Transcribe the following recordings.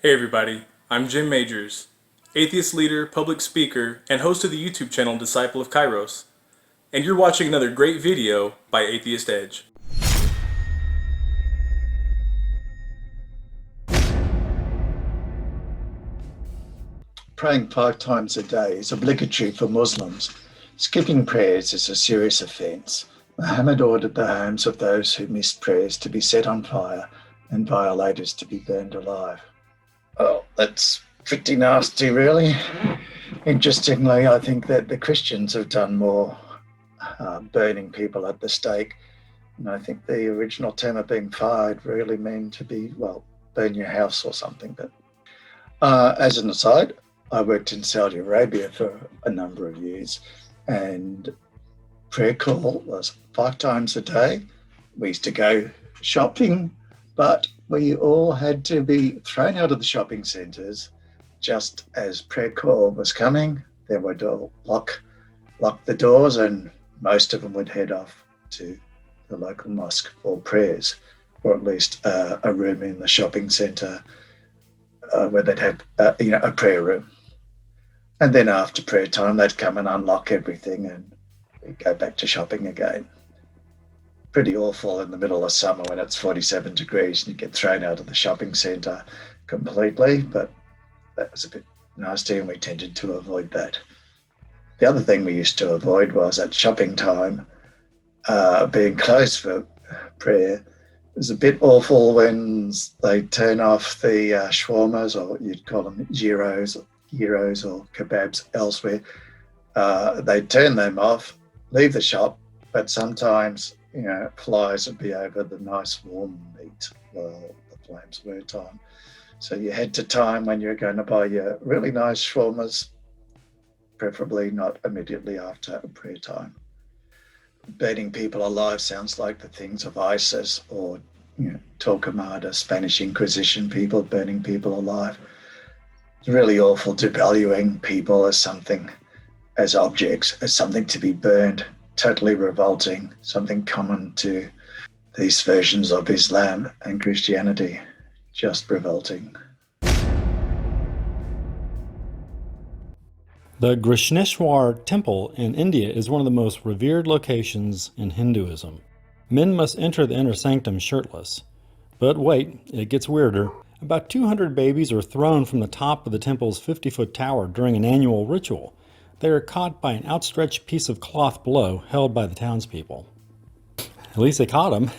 Hey everybody, I'm Jim Majors, atheist leader, public speaker, and host of the YouTube channel Disciple of Kairos. And you're watching another great video by Atheist Edge. Praying 5 times a day is obligatory for Muslims. Skipping prayers is a serious offence. Muhammad ordered the homes of those who missed prayers to be set on fire and violators to be burned alive. Oh, that's pretty nasty, really. Interestingly, I think that the Christians have done more burning people at the stake. And I think the original term of being fired really meant to be, well, burn your house or something. But as an aside, I worked in Saudi Arabia for a number of years, and prayer call was 5 times a day. We used to go shopping, but we all had to be thrown out of the shopping centres just as prayer call was coming. They would all lock the doors, and most of them would head off to the local mosque for prayers, or at least a room in the shopping centre where they'd have a prayer room. And then after prayer time, they'd come and unlock everything and we'd go back to shopping again. Pretty awful in the middle of summer when it's 47 degrees and you get thrown out of the shopping centre completely, but that was a bit nasty and we tended to avoid that. The other thing we used to avoid was at shopping time, being closed for prayer. It was a bit awful when they turn off the shawarmas, or you'd call them gyros or kebabs elsewhere. They turn them off, leave the shop, but sometimes, flies would be over the nice warm meat while the flames were on. So you had to time when you're going to buy your really nice shawarmas, preferably not immediately after a prayer time. Burning people alive sounds like the things of ISIS or Torquemada, Spanish Inquisition people burning people alive. It's really awful, devaluing people as something, as objects, as something to be burned. Totally revolting, something common to these versions of Islam and Christianity. Just revolting. The Krishneshwar temple in India is one of the most revered locations in Hinduism. Men must enter the inner sanctum shirtless. But wait, it gets weirder. About 200 babies are thrown from the top of the temple's 50-foot tower during an annual ritual. They are caught by an outstretched piece of cloth below, held by the townspeople. At least they caught him.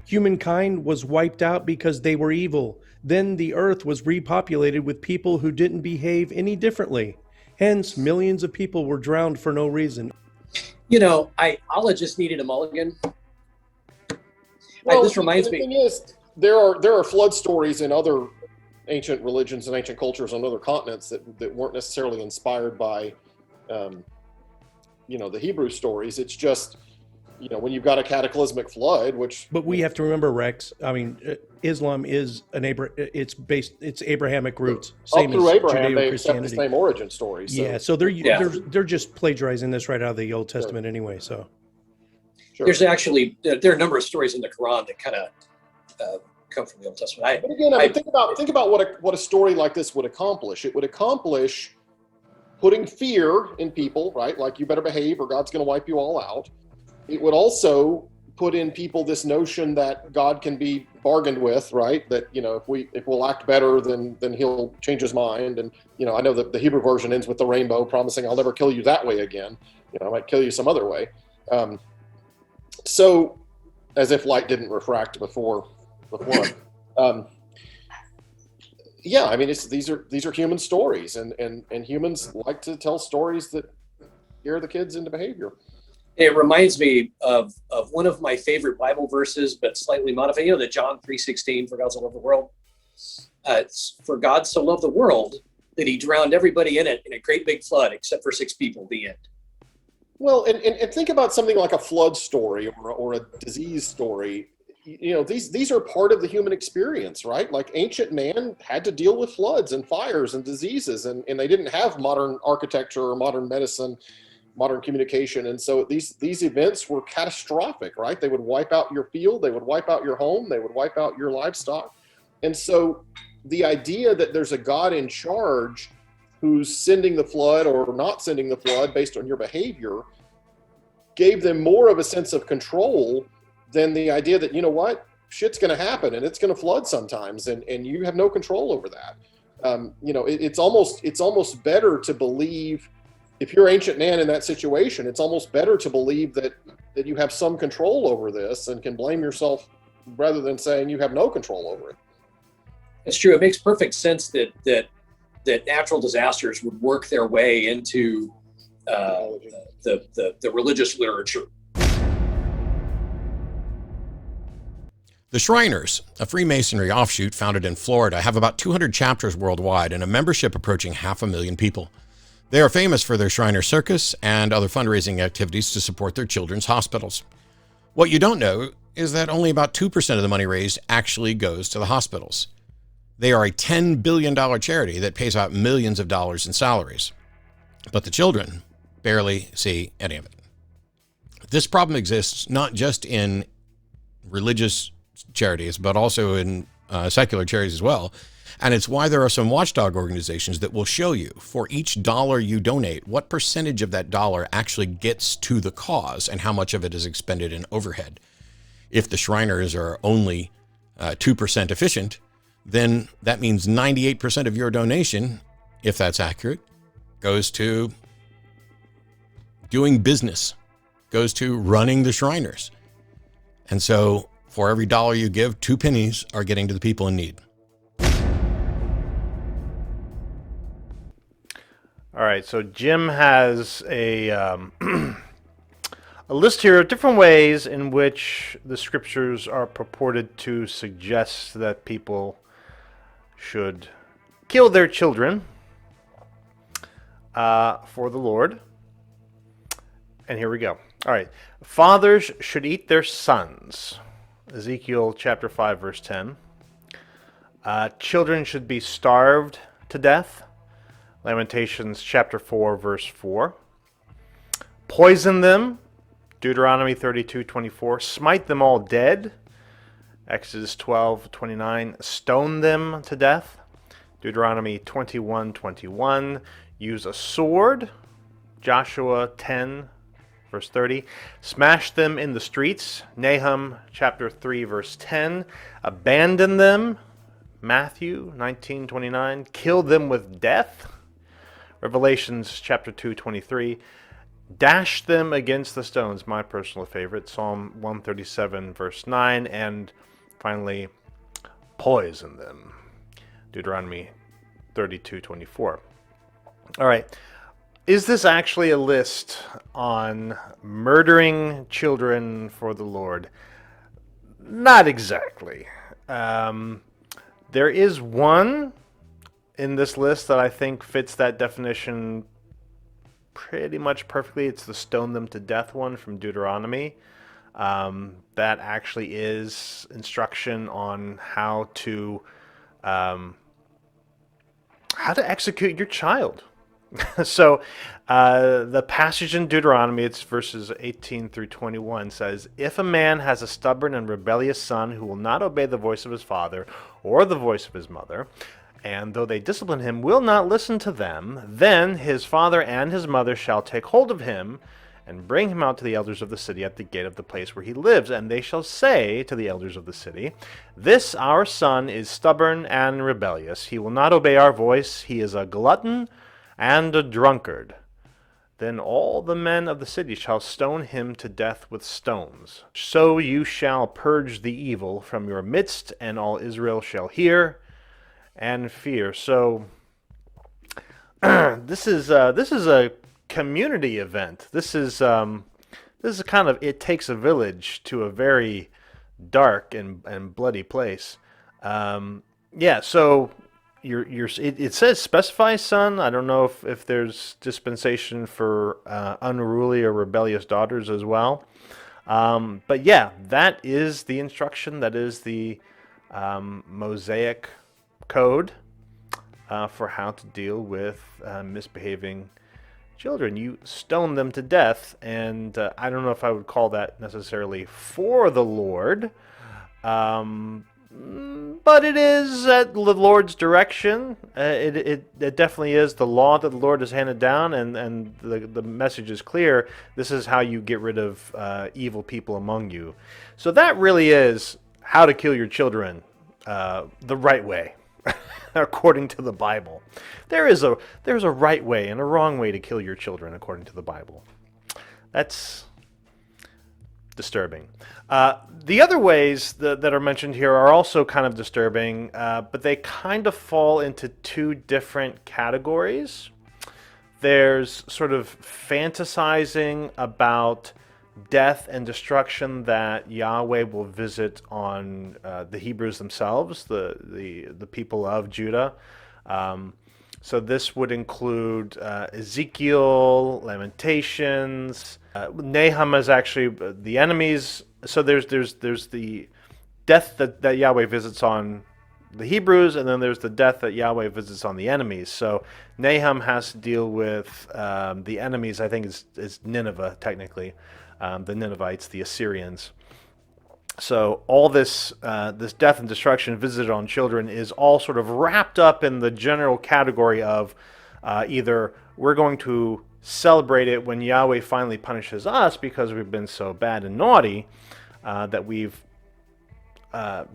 Humankind was wiped out because they were evil. Then the earth was repopulated with people who didn't behave any differently. Hence, millions of people were drowned for no reason. Allah just needed a mulligan. Well, this reminds the me. thing is, there are flood stories in other ancient religions and ancient cultures on other continents that weren't necessarily inspired by, the Hebrew stories. It's just, when you've got a cataclysmic flood, which. But we have to remember, Rex. I mean, Islam is it's Abrahamic roots, Same same through as Abraham, they accept the Judeo-Christianity. same origin story. So. Yeah, so they're just plagiarizing this right out of the Old Testament anyway. So Sure. There's actually there are a number of stories in the Quran that kind of come from the Old Testament. But again, think about what a story like this would accomplish. It would accomplish putting fear in people, right? Like, you better behave or God's going to wipe you all out. It would also put in people this notion that God can be bargained with, right? That, if we'll act better, then he'll change his mind. And, I know that the Hebrew version ends with the rainbow promising, I'll never kill you that way again. I might kill you some other way. So as if light didn't refract before the flood. These are human stories, and humans like to tell stories that scare the kids into behavior. It reminds me of one of my favorite Bible verses, but slightly modified. The John 3:16, for God so loved the world. It's for God so loved the world that he drowned everybody in it in a great big flood, except for 6 people, the end. Well, and think about something like a flood story or a disease story. These are part of the human experience, right? Like, ancient man had to deal with floods and fires and diseases, and they didn't have modern architecture or modern medicine modern communication. And so these events were catastrophic, right? They would wipe out your field, they would wipe out your home, they would wipe out your livestock. And so the idea that there's a God in charge who's sending the flood or not sending the flood based on your behavior gave them more of a sense of control than the idea that, you know what, shit's going to happen and it's going to flood sometimes, and you have no control over that. It's almost better to believe, if you're ancient Nan in that situation, it's almost better to believe that you have some control over this and can blame yourself rather than saying you have no control over it. It's true. It makes perfect sense that natural disasters would work their way into the religious literature. The Shriners, a Freemasonry offshoot founded in Florida, have about 200 chapters worldwide and a membership approaching 500,000 people. They are famous for their Shriner Circus and other fundraising activities to support their children's hospitals. What you don't know is that only about 2% of the money raised actually goes to the hospitals. They are a $10 billion charity that pays out millions of dollars in salaries. But the children barely see any of it. This problem exists not just in religious charities, but also in secular charities as well. And it's why there are some watchdog organizations that will show you, for each dollar you donate, what percentage of that dollar actually gets to the cause and how much of it is expended in overhead. If the Shriners are only 2% efficient, then that means 98% of your donation, if that's accurate, goes to doing business, goes to running the Shriners. And so for every dollar you give, 2 pennies are getting to the people in need. All right, so Jim has a list here of different ways in which the scriptures are purported to suggest that people should kill their children for the Lord. And here we go. All right. Fathers should eat their sons. Ezekiel chapter 5, verse 10. Children should be starved to death. Lamentations chapter 4, verse 4. Poison them. Deuteronomy 32:24. Smite them all dead. Exodus 12:29. Stone them to death. Deuteronomy 21:21. Use a sword. Joshua 10, verse 30. Smash them in the streets. Nahum chapter 3, verse 10. Abandon them. Matthew 19:29. Kill them with death. Revelations chapter 2:23. Dash them against the stones, my personal favorite. Psalm 137, verse 9. And finally, poison them. Deuteronomy 32:24. All right. Is this actually a list on murdering children for the Lord? Not exactly. There is one in this list that I think fits that definition pretty much perfectly. It's the stone them to death one from Deuteronomy. That actually is instruction on how to execute your child. So the passage in Deuteronomy, it's verses 18 through 21, says, If a man has a stubborn and rebellious son who will not obey the voice of his father or the voice of his mother, and though they discipline him, will not listen to them, then his father and his mother shall take hold of him and bring him out to the elders of the city at the gate of the place where he lives. And they shall say to the elders of the city, This our son is stubborn and rebellious. He will not obey our voice. He is a glutton and a drunkard. Then all the men of the city shall stone him to death with stones. So you shall purge the evil from your midst, and all Israel shall hear and fear. So this is a community event. This is kind of, it takes a village to a very dark and bloody place. So it says specify son. I don't know if there's dispensation for unruly or rebellious daughters as well. But yeah, that is the instruction. That is the Mosaic code for how to deal with misbehaving children, you stone them to death. And I don't know if I would call that necessarily for the Lord, but it is at the Lord's direction. It definitely is the law that the Lord has handed down, and the message is clear. This is how you get rid of evil people among you. So that really is how to kill your children the right way, according to the Bible. There's a right way and a wrong way to kill your children, according to the Bible. That's disturbing. The other ways that are mentioned here are also kind of disturbing, but they kind of fall into two different categories. There's sort of fantasizing about death and destruction that Yahweh will visit on the Hebrews themselves, the people of Judah. So this would include Ezekiel, Lamentations. Nahum is actually the enemies. So there's the death that Yahweh visits on the Hebrews, and then there's the death that Yahweh visits on the enemies. So Nahum has to deal with the enemies. I think is Nineveh technically, the Ninevites, the Assyrians. So all this death and destruction visited on children is all sort of wrapped up in the general category of either we're going to celebrate it when Yahweh finally punishes us because we've been so bad and naughty that we've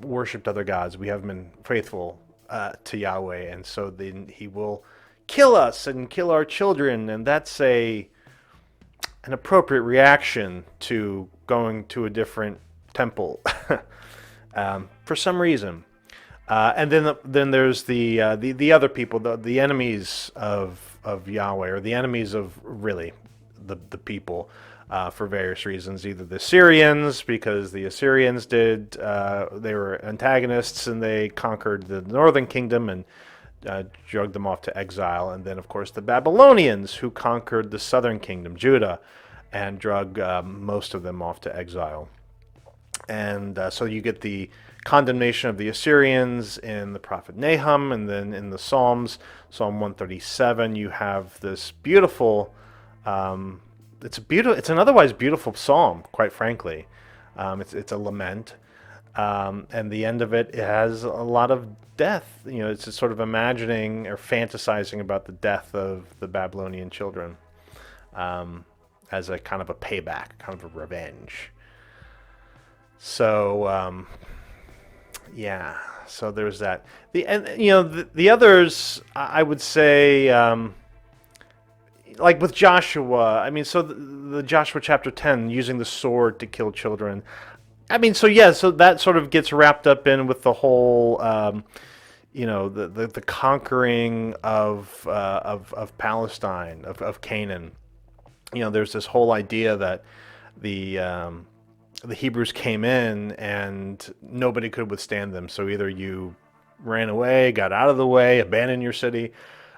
worshipped other gods. We haven't been faithful to Yahweh, and so then He will kill us and kill our children, and that's an appropriate reaction to going to a different temple for some reason. And then there's the other people, the enemies of Yahweh, or the enemies of really the people, for various reasons. Either the Syrians, because the Assyrians they were antagonists and they conquered the northern kingdom and dragged them off to exile. And then, of course, the Babylonians, who conquered the southern kingdom, Judah, and dragged most of them off to exile. And so you get the condemnation of the Assyrians in the prophet Nahum, and then in the Psalms, Psalm 137, you have this beautiful. It's an otherwise beautiful psalm, quite frankly. It's a lament, and the end of it has a lot of death. It's just sort of imagining or fantasizing about the death of the Babylonian children as a kind of a payback, kind of a revenge. So, yeah. So there's that. The others, I would say, like with Joshua. I mean, so the Joshua chapter 10, using the sword to kill children. I mean, so yeah. So that sort of gets wrapped up in with the whole, the conquering of Palestine, of Canaan. There's this whole idea that the Hebrews came in and nobody could withstand them. So either you ran away, got out of the way, abandoned your city,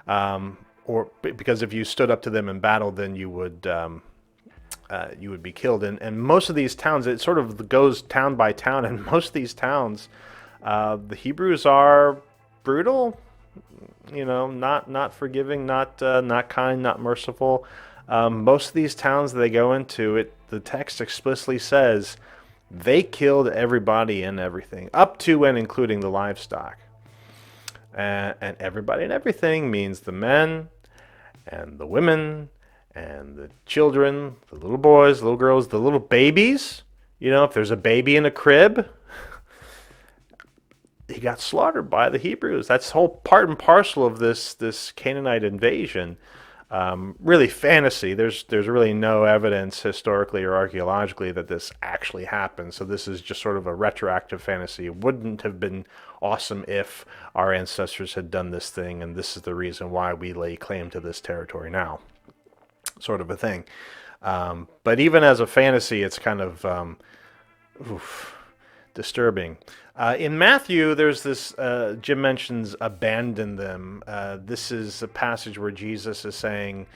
or because if you stood up to them in battle, then you would be killed. And most of these towns, it sort of goes town by town. And most of these towns, the Hebrews are brutal, not forgiving, not kind, not merciful. Most of these towns they go into, the text explicitly says they killed everybody and everything, up to and including the livestock. And everybody and everything means the men and the women and the children, the little boys, the little girls, the little babies. If there's a baby in a crib, he got slaughtered by the Hebrews. That's whole part and parcel of this Canaanite invasion. Really fantasy. There's really no evidence historically or archaeologically that this actually happened. So this is just sort of a retroactive fantasy. It wouldn't have been awesome if our ancestors had done this thing, and this is the reason why we lay claim to this territory now, sort of a thing. But even as a fantasy, it's kind of disturbing. In Matthew, there's this, Jim mentions, abandon them. This is a passage where Jesus is saying,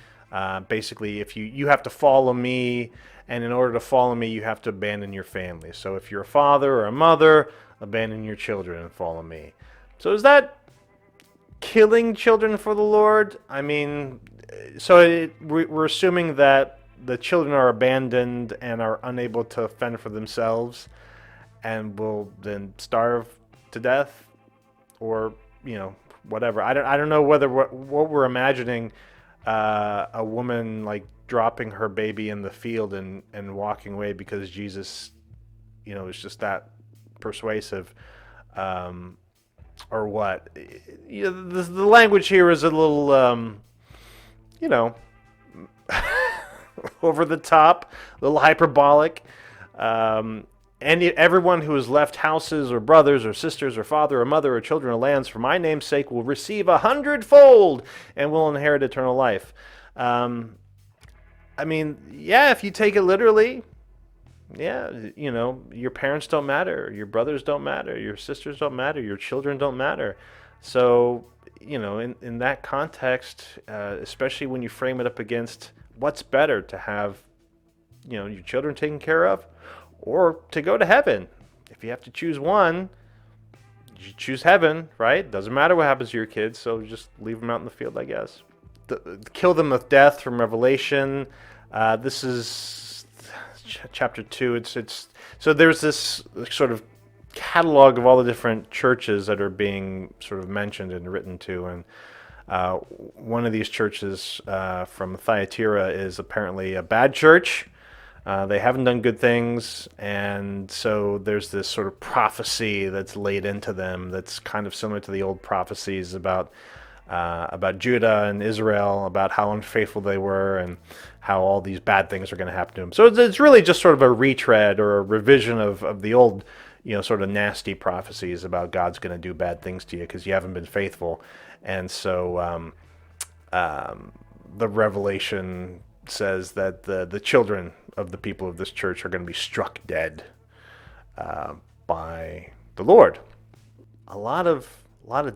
basically, if you have to follow me, and in order to follow me, you have to abandon your family. So if you're a father or a mother, abandon your children and follow me. So is that killing children for the Lord? I mean, we're assuming that the children are abandoned and are unable to fend for themselves and will then starve to death, or whatever. I don't know whether what we're imagining, a woman like dropping her baby in the field and walking away because Jesus is just that persuasive, or what. The language here is a little over the top, a little hyperbolic. Everyone who has left houses or brothers or sisters or father or mother or children or lands for my name's sake will receive 100-fold and will inherit eternal life. If you take it literally, your parents don't matter, your brothers don't matter, your sisters don't matter, your children don't matter. So, in that context, especially when you frame it up against what's better, to have, your children taken care of, or to go to heaven. If you have to choose one, you choose heaven, right? Doesn't matter what happens to your kids, so just leave them out in the field, I guess. Kill them with death from Revelation. This is chapter 2. It's so there's this sort of catalog of all the different churches that are being sort of mentioned and written to, and one of these churches from Thyatira is apparently a bad church. They haven't done good things, and so there's this sort of prophecy that's laid into them that's kind of similar to the old prophecies about Judah and Israel, about how unfaithful they were and how all these bad things are going to happen to them. So it's really just sort of a retread or a revision of the old, sort of nasty prophecies about God's going to do bad things to you because you haven't been faithful. And so the Revelation says that the children of the people of this church are going to be struck dead by the Lord. A lot of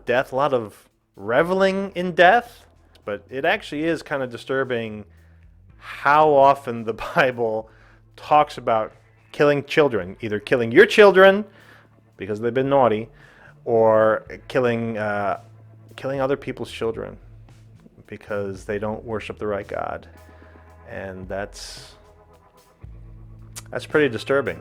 death, a lot of reveling in death, but it actually is kind of disturbing how often the Bible talks about killing children, either killing your children because they've been naughty, or killing other people's children because they don't worship the right God. And that's pretty disturbing.